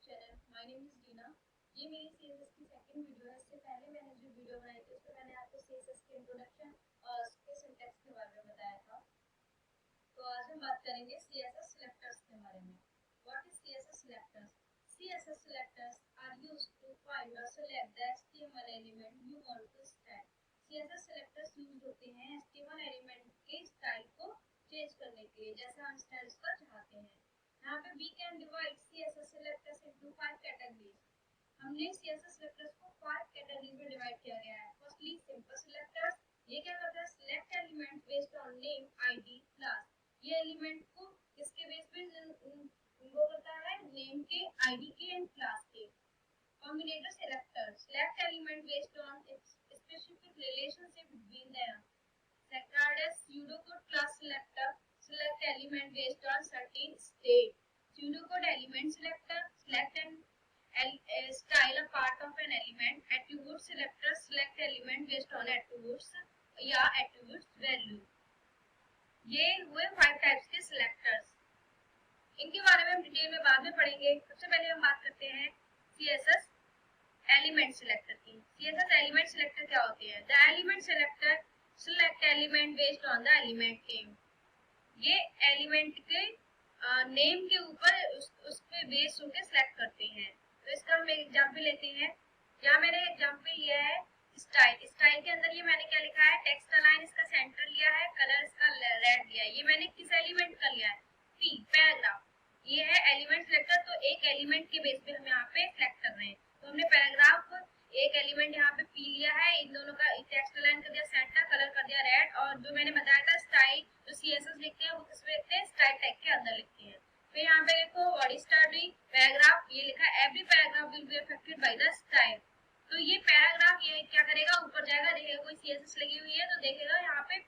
Channel. My name is Deena. ये मेरी CSS की सेकंड वीडियो है। इससे पहले मैंने जो वीडियो बनाई थी उसमें मैंने आपको सीएसएस के इंट्रोडक्शन और उसके सिंटैक्स के बारे में बताया था। तो आज हम बात करेंगे सीएसएस सिलेक्टर्स के बारे में। What is CSS selectors? CSS selectors are used to find or select the HTML element you want to style. CSS selectors use होते हैं HTML एलिमेंट के स्टाइल को चेंज करने के लिए, जैसा हम स्टाइल का चाहते हैं। यहाँ पे we can divide CSS selectors into 5 categories. हमने CSS selectors को 5 कैटेगरीज में डिवाइड किया गया है। फर्स्टली सिंपल selectors, ये क्या करता है? select element based on name, ID, class. ये एलिमेंट को किसके बेस पे वो करता है? नेम के, आईडी के एंड क्लास के। Combinator selector, select element based on its specific relationship between them. Second is pseudocode class selector, select element based on certain state. Pseudocode element selector, select an style a part of an element. Attribute selector, select element based on attributes या attributes value. ये हुए 5 types के selectors. इनके बारे में हम detail में बाद में पढ़ेंगे। सबसे पहले हम बात करते हैं CSS एलिमेंट सिलेक्टर की। CSS एलिमेंट सिलेक्टर क्या होती है? The element selector select element based on the element name. ये एलिमेंट के नेम के ऊपर उस पे बेस होकर सिलेक्ट करते हैं। तो इसका हम एक एग्जांपल लेते हैं। यहाँ मैंने एग्जांपल लिया है स्टाइल। स्टाइल के अंदर ये मैंने क्या लिखा है? टेक्स्ट अलाइन इसका सेंटर लिया है, कलर इसका रेड दिया है। ये मैंने किस एलिमेंट का लिया है? P, paragraph. ये है एलिमेंट सिलेक्टर। तो एक एलिमेंट के बेस पे हम यहाँ पे सिलेक्ट कर रहे हैं। तो हमने पैराग्राफ एक एलिमेंट यहाँ पे पी लिया है, इन दोनों का टेक्स्ट अलाइन कर दिया सेंटर, कलर कर दिया रेड। और जो मैंने बताया था स्टाइल, जो सीएसएस लिखते हैं वो किस पे लिखते हैं? स्टाइल टैग के अंदर लिखते हैं। फिर यहाँ पे देखो व्हाट इज स्टाइल पैराग्राफ, ये लिखा है every paragraph will be affected by the style. तो ये पैराग्राफ ये क्या करेगा? ऊपर जाएगा, देखेगा कोई सीएसएस लगी हुई है तो देखेगा यहाँ पे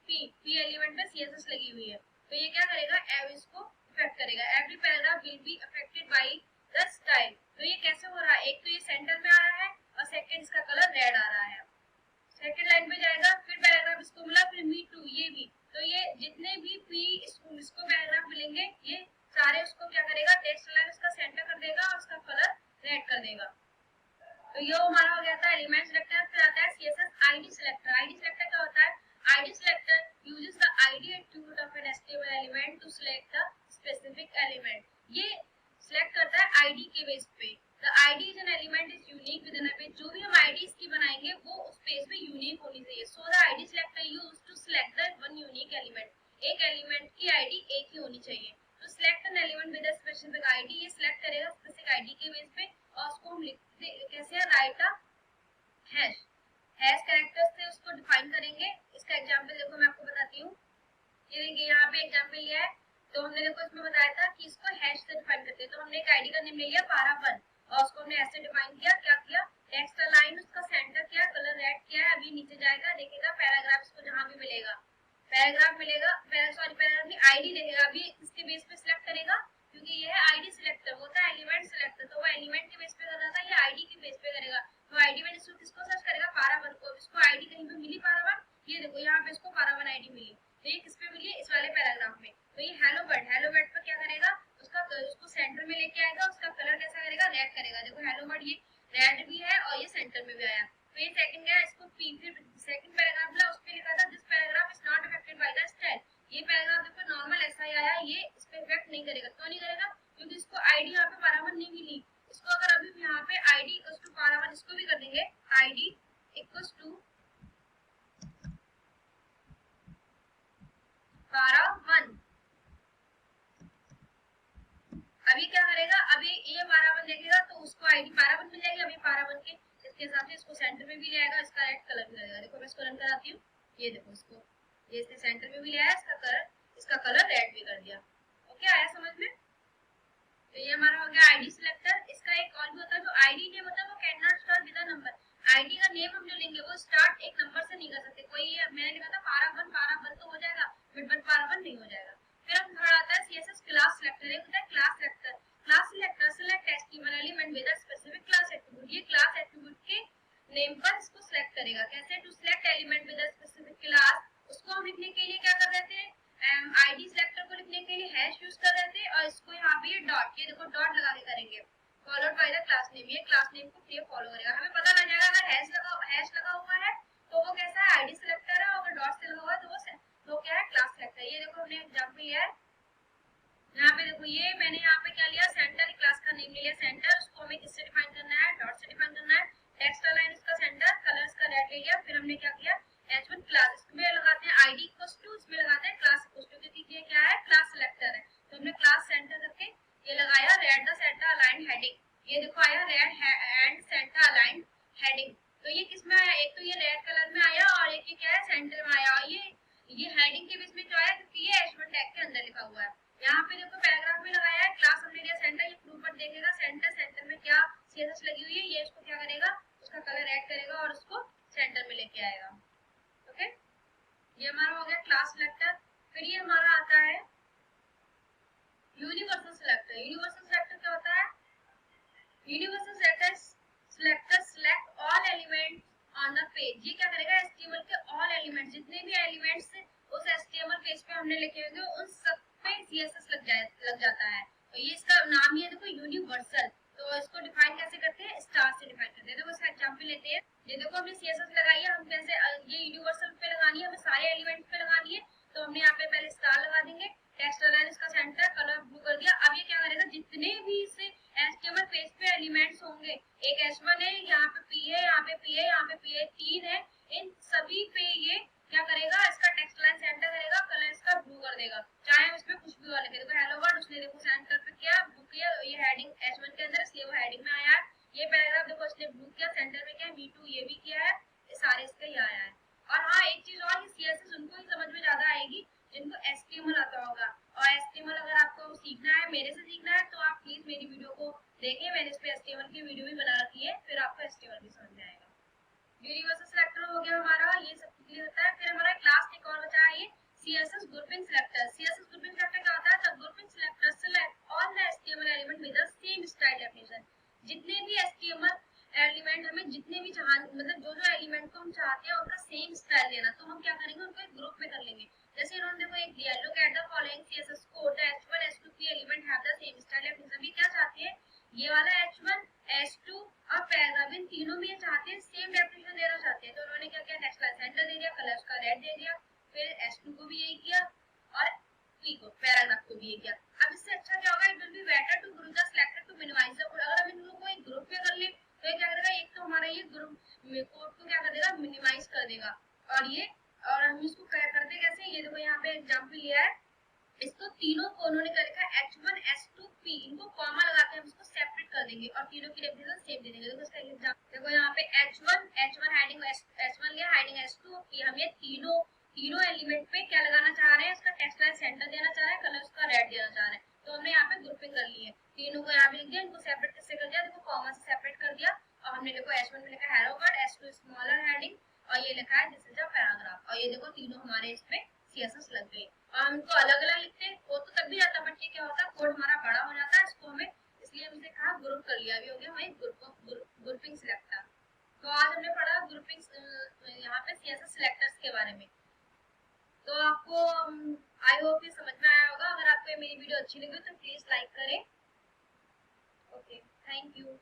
पी एलिमेंट में सीएसएस लगी हुई है, तो ये क्या करेगा? इसको इफेक्ट करेगा। Every paragraph will be affected by the style. तो ये कैसे हो रहा है? एक तो ये सेंटर में आ रहा है और सेकंड इसका कलर रेड आ रहा है। सेकंड लाइन पे जाएगा, फिर पैराग्राफ इसको मिला, फिर मी टू, ये भी। तो ये जितने भी पी इसको पैराग्राफ मिलेंगे ये सारे उसको क्या करेगा? टेक्स्ट लाइन इसका सेंटर कर देगा और उसका कलर रेड कर देगा। तो ये हमारा हो गया था एलिमेंट सिलेक्टर। फिर आता है CSS ID selector. ID selector क्या होता है? ID selector uses the ID attribute of an HTML element to select the specific element. ये सिलेक्ट करता है आईडी के बेस पे। The ID is an element is unique within a page. जो भी हम आईडी इसकी बनाएंगे वो उस पेज पे यूनिक होनी चाहिए। So the ID selector used to select the one unique element. एक एलिमेंट की आईडी एक ही होनी चाहिए। तो select an element with a specific ID, ये सिलेक्ट करेगा स्पेसिफिक आईडी के बेस पे और उसको हम लिखते कैसे? राइट अ हैश। हैश कैरेक्टर्स से उसको डिफाइन करेंगे। इसका एग्जांपल देखो, मैं आपको बताती हूँ। ये देखिए यहाँ पे एग्जांपल लिया है। तो हमने देखो इसमें बताया था कि इसको हैश से डिफाइन करते हैं। तो हमने एक आईडी का नेम ले लिया पारा1 और उसको हमने ऐसे डिफाइन किया। क्या किया? टेक्स्ट अलाइन उसका सेंटर किया, कलर रेड किया है। अभी नीचे जाएगा, देखेगा पैराग्राफ इसको जहाँ भी मिलेगा पैराग्राफ मिलेगा, पैराग्राफ में आईडी देखेगा। अभी इसके बेस पे सिलेक्ट करेगा क्योंकि ये है आईडी सिलेक्टर, होता है एलिमेंट सिलेक्टर। तो वो एलिमेंट के बेस पे कर रहा था, ये आईडी के बेस पे करेगा। तो आईडी में किसको सर्च करेगा? पारा1 को। इसको आईडी कहीं पे मिली पारा1, ये देखो यहाँ पे इसको पारा1 आईडी मिली। तो ये किस पे मिली? इस वाले पैराग्राफ में। तो ये हेलो बर्ड पर क्या करेगा? उसको सेंटर में लेके आएगा। उसका कलर कैसा करेगा? रेड करेगा। देखो हेलो बर्ड ये रेड भी है और ये सेंटर में भी आया। तो ये सेकंड गया, इसको फिर सेकंड पैराग्राफ मिला, उस पे लिखा था this paragraph is not affected by the style. ये पैराग्राफ देखो नॉर्मल ऐसा ही आया, ये इस पे इफेक्ट नहीं करेगा। क्यों नहीं करेगा? क्योंकि इसको आईडी यहाँ पे पारा1 नहीं मिली। इसको अगर अभी यहाँ पे आईडी इक्वल्स टू पारा1 इसको भी कर देंगे, आईडी इक्वल्स टू पारा1। अभी क्या करेगा? अभी ये पारा1 देखेगा तो उसको आईडी पारा1 मिल जाएगी। अभी पारा1 के इसके हिसाब से इसको सेंटर में भी ले आएगा, इसका रेड कलर भी लगेगा। देखो मैं इसको रन कराती हूँ। ये देखो इसको ये इसके सेंटर में भी ले आया, इसका कलर रेड भी कर दिया। ओके, आया समझ में? तो ये हमारा हो गया आईडी सिलेक्टर। इसका एक और भी होता है जो आईडी नेम होता है, वो can not start with a number. ID का नेम हम जो लेंगे वो स्टार्ट एक नंबर से नहीं कर सकते। कोई मैंने लिखा था पारा1 तो हो जाएगा, बट पारा1 नहीं हो जाएगा। फिर हम थर्ड आता है CSS क्लास सिलेक्टर। एक होता है class selector. Class selector select HTML element with a specific class attribute. ये क्लास एट्रिब्यूट के नेम पर इसको सिलेक्ट करेगा। कैसे? To select element with a specific class. उसको हम लिखने के लिए क्या कर रहे थे? आईडी सिलेक्टर को लिखने के लिए हैश यूज कर रहे थे और इसको यहाँ पे ये डॉट, ये देखो डॉट लगा के करेंगे। Followed by the class name, ये क्लास नेम को ये फॉलो करेगा। हमें पता लग जाएगा अगर हैश लगा हुआ है तो वो कैसा है, आईडी सिलेक्टर है, और अगर डॉट से लगा हुआ है तो क्या है, क्लास सिलेक्टर। ये देखो हमने एग्जांपल लिया है, यहाँ पे देखो ये मैंने यहाँ पे क्या लिया, सेंटर, क्लास का नेम ले लिया सेंटर, उसको हमें किससे डिफाइन करना है, डॉट से डिफाइन करना है। टेक्स्ट अलाइन उसका सेंटर, कलर्स का रेड ले लिया। फिर हमने क्या किया, h1 क्लास, इसमें लगाते हैं id इक्वल्स टू, इसमें लगाते हैं क्लास इक्वल्स टू, क्योंकि ये क्या है, क्लास सिलेक्टर है। तो हमने क्लास सेंटर करके ये लगाया read the centre align heading, ये देखो आया red and centre align heading. तो ये किसमें आया, एक तो ये रेड कलर में आया और एक ये क्या है, सेंटर में आया। और ये हेडिंग के बीच में जो आया क्योंकि ये h1 टैग के अंदर लिखा हुआ है। यहाँ पे देखो पैराग्राफ में लगाया है, क्लास हमने लिया सेंटर, ये प्रूफ देखेगा सेंटर में क्या सीएसएस लगी हुई है, ये इसको क्या करेगा, उसका कलर ऐड करेगा और उसको सेंटर में लेके आएगा। ओके, ये हमारा हो गया क्लास सिलेक्टर। फिर ये हमारा आता है यूनिवर्सल सिलेक्टर। यूनिवर्सल सिलेक्टर क्या होता है, universal selector select all elements on the page. ये क्या करेगा, एचटीएमएल के ऑल एलिमेंट्स, जितने भी एलिमेंट्स उस एचटीएमएल पेज पे हमने लिखे होंगे उन सब पे सीएसएस लग जाता है। तो ये इसका नाम ही है देखो यूनिवर्सल। तो इसको डिफाइन कैसे करते हैं, स्टार से डिफाइन करते हैं। देखो इसका एग्जांपल लेते हैं, ये देखो हमने सीएसएस लगाई है, हम कैसे, ये यूनिवर्सल पे लगानी है, हमें सारे एलिमेंट्स पे लगानी है। तो हमने यहाँ पे पहले स्टार लगा देंगे, टेक्स्ट अलाइन इसका सेंटर, कलर ब्लू कर दिया। अब ये क्या करेगा, जितने भी इस एचटीएमएल पेज पे एलिमेंट्स होंगे, एक h1 है, यहाँ पे p है, यहाँ पे p है, यहाँ पे p है, 3 है, इन सभी पे ये क्या करेगा, इसका टेक्स्ट लाइन सेंटर करेगा, कलर इसका ब्लू कर देगा, चाहे हम इसमें कुछ भी और लिखे। देखो हेलो वर्ड उसने देखो सेंटर पे किया, ब्लू किया, ये हेडिंग h1 के अंदर इसलिए वो हेडिंग में आया है। ये पैराग्राफ देखो इसने ब्लू किया, सेंटर में क्या है v2, ये भी किया है, ये सारे इसके यहाँ आया है। और हाँ एक चीज और, सीएसएस उनको ही समझ में ज्यादा आएगी जिनको एचटीएमएल आता होगा। और एचटीएमएल अगर आपको सीखना है, मेरे से सीखना है, तो आप प्लीज मेरी वीडियो को देखिए, मैंने इस पे एचटीएमएल की वीडियो भी बना रखी है, फिर आपको एचटीएमएल भी समझ में आएगा। यूनिवर्सल सिलेक्टर हो गया हमारा, ये सब क्लियर होता है। फिर हमारा क्लास एक और बचा है, ये CSS grouping selector. CSS grouping selector क्या होता है, the grouping selector select all the HTML element with the same style definition. जितने भी एचटीएमएल एलिमेंट हमें, जितने भी मतलब जो एलिमेंट को हम चाहते हैं उनका सेम स्टाइल देना, तो हम क्या करेंगे, उनको एक ग्रुप में कर लेंगे। जैसे इन्होंने देखो एक दिया, look at the following CSS code, the h1 h2 3 element have the same style definition. भी क्या चाहते हैं, ये वाला h1 h2 और पैराग्राफ, इन तीनों में ये चाहते हैं सेम डेफिनेशन देना चाहते हैं। तो उन्होंने क्या किया, टेक्स्ट लाइन सेंटर दे दिया, कलर्स का रेड दे दिया, फिर h2 को भी यही किया और p को, पैराग्राफ को भी यही किया। अब इससे अच्छा क्या होगा, it will be better to group the selected to minimize the code. अगर हम इन लोगों को एक ग्रुप में कर ले तो ये क्या करेगा, एक तो हमारा ये ग्रुप कोड को क्या कर देगा, मिनिमाइज कर देगा। और हम इसको करते कैसे, ये देखो यहाँ पे एग्जांपल लिया है, इसको तीनों को उन्होंने क्या लिखा है, h1 h2 p, इनको कॉमा लगा के हम इसको सेपरेट कर देंगे और तीनों की डेफिनेशन सेम दे देंगे। देखो इसका एग्जांपल देखो, यहाँ पे h1 हेडिंग h1 लिया, हेडिंग h2 p, हम ये तीनों एलिमेंट पे क्या लगाना चाह रहे हैं, इसका टेक्स्ट लाइन सेंटर देना चाह रहे हैं, कलर उसका रेड देना चाह रहे हैं। तो हमने यहाँ पे ग्रुपिंग कर ली है, तीनों को यहाँ पे लिख दिया, इनको सेपरेट किससे कर दिया, देखो कॉमा से सेपरेट कर दिया। और हमने देखो h1 में लिखा hello word, h2 smaller heading, और ये लिखा है दिस इज अ पैराग्राफ। और ये देखो तीनों हमारे इसमें सीएसएस लग गए। और हम इनको अलग अलग लिखते हैं वो तो तब भी जाता, बट ये क्या होता है, कोड हमारा बड़ा हो जाता है, इसको हमें इसलिए हमसे कहा ग्रुप कर लिया। अभी हो गया हमारी ग्रुपिंग सिलेक्टर। तो आज हमने पढ़ा ग्रुपिंग, यहाँ पे सीएसएस सिलेक्टर्स के बारे में। तो आपको आई होप ये समझ में आया होगा। अगर आपको मेरी वीडियो अच्छी लगी तो प्लीज लाइक करें। Okay, thank you.